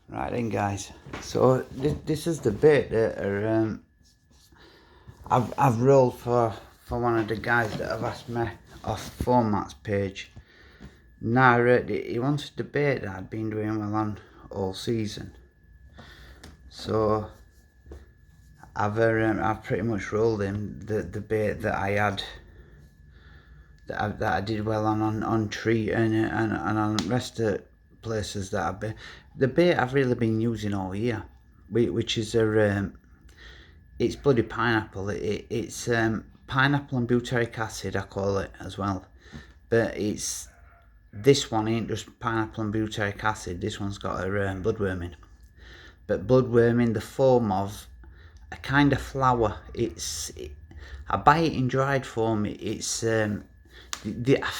Right then, guys. So this is the bit that I've rolled for one of the guys that have asked me off Format's page. Now he wanted the bait that I'd been doing well on all season. So I've pretty much rolled him the bait that I had that I did well on Treat and on the rest of places that I've been. The bait I've really been using all year, which is it's bloody pineapple. It's pineapple and butyric acid, I call it as well. But this one ain't just pineapple and butyric acid. This one's got a bloodworm in. But bloodworm in the form of a kind of flower. I buy it in dried form. I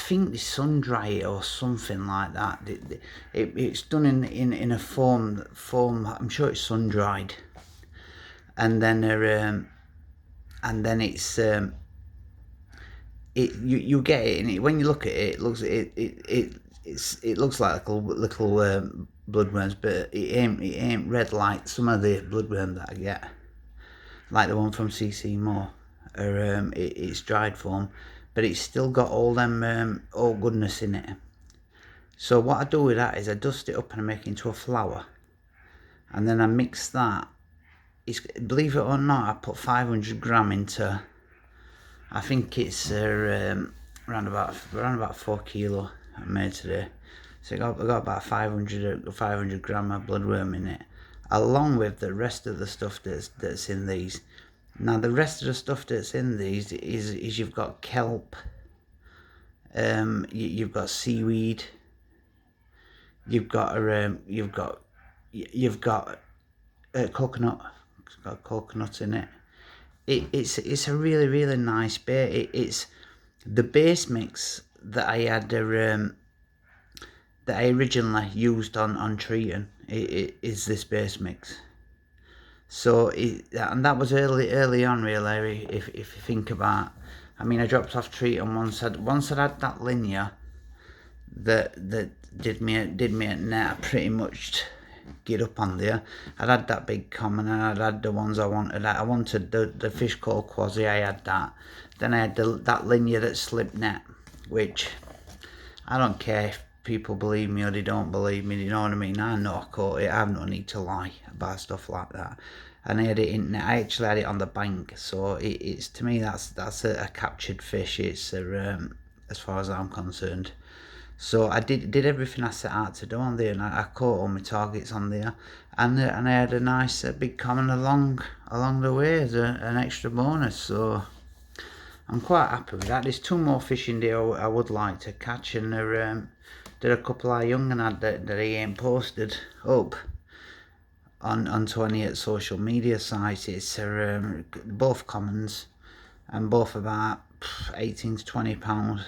think they sun dry it or something like that. It's done in a form. I'm sure it's sun dried, and then it's you get it, and when you look at it, it looks like little bloodworms, but it ain't red like some of the bloodworm that I get, like the one from CC Moore, or it's dried form, but it's still got all them all goodness in it. So what I do with that is I dust it up and I make it into a flour, and then I mix that. Believe it or not, I put 500 gram into. I think it's around about 4 kilo I made today. So I got about 500 gram of bloodworm in it, along with the rest of the stuff that's in these. Now the rest of the stuff that's in these is you've got kelp, you've got seaweed, you've got coconut. It's got coconut in it. It's a really, really nice bait. It's the base mix that I had that I originally used on treating. It is this base mix. So and that was early on, really. If you think about, I mean, I dropped off treating once I'd had that linear that did me at net. I pretty much get up on there. I'd had that big common, and I'd had the ones I wanted. I wanted the fish called Quasi. I had that. Then I had that linear that slipped net, which I don't care if people believe me or they don't believe me. You know what I mean? I know I caught it. I have no need to lie about stuff like that. And I had it in. I actually had it on the bank, so it's to me that's a captured fish. It's as far as I'm concerned. So I did everything I set out to do on there, and I caught all my targets on there, and I had a nice big common along the way as an extra bonus. So I'm quite happy with that. There's 2 more fish in there I would like to catch, and there are a couple of young and that he ain't posted up onto any social media sites. It's both commons, and both about 18 to 20 pounds.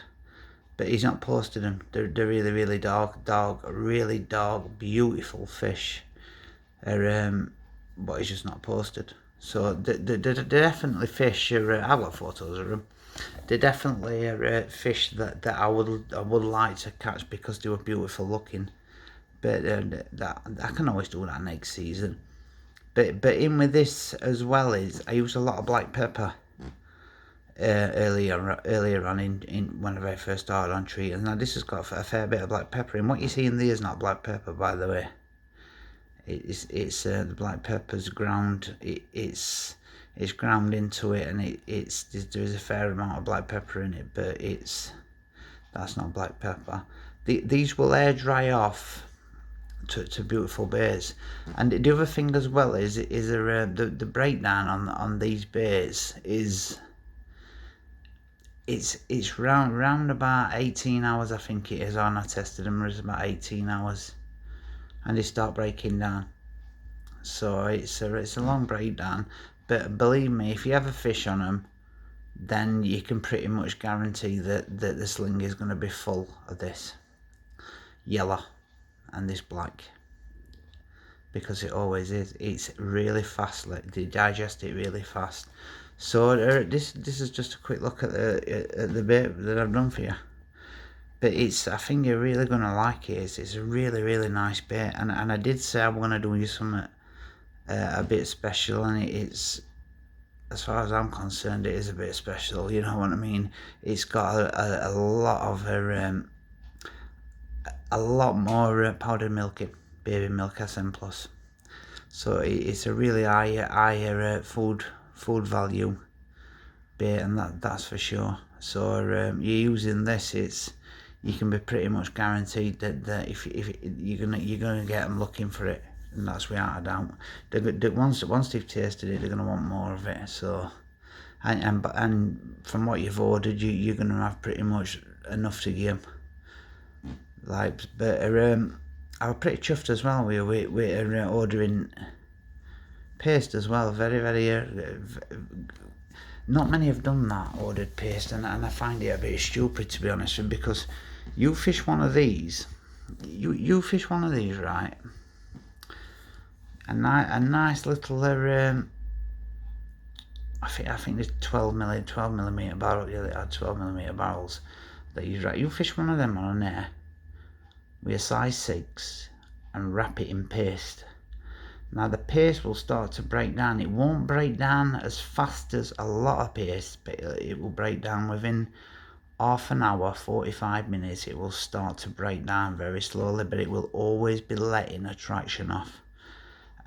But he's not posted them. They're really, really really dark, beautiful fish. But he's just not posted. So they're definitely fish. I've got photos of them. They're definitely fish that I would like to catch because they were beautiful looking. But that I can always do that next season. But in with this as well is I use a lot of black pepper. Earlier on in when I very first started on treating. Now this has got a fair bit of black pepper in. What you see in there is not black pepper, by the way. It's the black pepper's ground. It's ground into it, and there is a fair amount of black pepper in it, but that's not black pepper. These will air dry off to beautiful baits. And the other thing as well is the breakdown on these baits is. It's round about 18 hours, I think it is. On I tested them, it's about 18 hours, and they start breaking down. So it's a long breakdown, but believe me, if you have a fish on them, then you can pretty much guarantee that the sling is going to be full of this yellow and this black, because it always is. It's really fast. They digest it really fast. So this is just a quick look at the bait that I've done for you. But I think you're really gonna like it. It's a really nice bait, and I did say I'm gonna do you something a bit special, and it's, as far as I'm concerned, it is a bit special. You know what I mean? It's got a lot of a lot more powdered milk in, baby milk SM plus. So it's a really higher food value bait, and that's for sure. So you're using this, you can be pretty much guaranteed that if you're gonna get them looking for it, and that's without a doubt. Once they've tasted it, they're gonna want more of it. So, and from what you've ordered, you're gonna have pretty much enough to give them. Like, but I was pretty chuffed as well. We were ordering paste as well. Not many have done that, ordered paste, and I find it a bit stupid, to be honest, because you fish one of these, you fish one of these, right? A nice little I think there's 12 millimeter barrel. Yeah, they had 12mm barrels that you fish one of them on an air with a size 6 and wrap it in paste. Now the paste will start to break down. It won't break down as fast as a lot of paste, but it will break down within half an hour, 45 minutes. It will start to break down very slowly, but it will always be letting a traction off.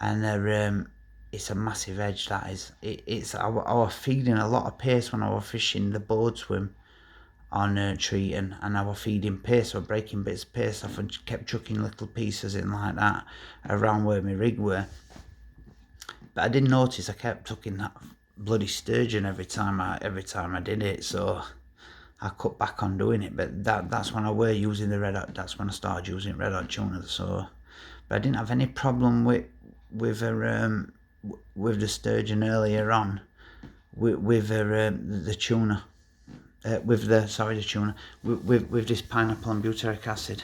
And it's a massive edge, that is. I was feeding a lot of paste when I was fishing the board swim on Treaton, and I was feeding paste, or breaking bits of paste off, and kept chucking little pieces in like that around where my rig were. But I didn't notice I kept tucking that bloody sturgeon every time I did it, so I cut back on doing it. But that's when I were using the red hot. That's when I started using red hot tuna. So, but I didn't have any problem with the sturgeon earlier on, with the tuna. With the tuna, with this pineapple and butyric acid.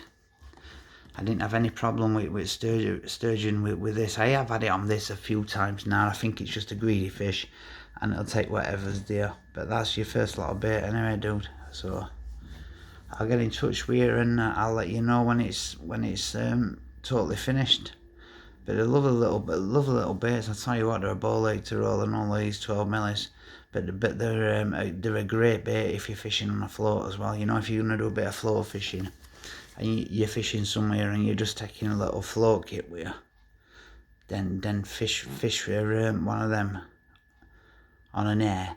I didn't have any problem with sturgeon with this. I have had it on this a few times now. I think it's just a greedy fish, and it'll take whatever's there. But that's your first lot of bait anyway, dude. So I'll get in touch with you, and I'll let you know when it's totally finished. But I love a little baits. I tell you what, they're a ball ache to roll, and all these 12mm. But they're a great bait if you're fishing on a float as well. You know, if you're gonna do a bit of float fishing, and you're fishing somewhere, and you're just taking a little float kit with you, then fish for one of them on an air,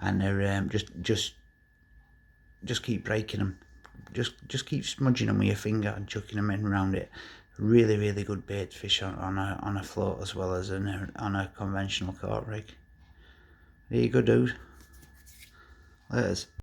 and they're just keep breaking them. Just keep smudging them with your finger and chucking them in around it. Really good bait to fish on a float as well as on a conventional caught rig. There you go, dude. Laters.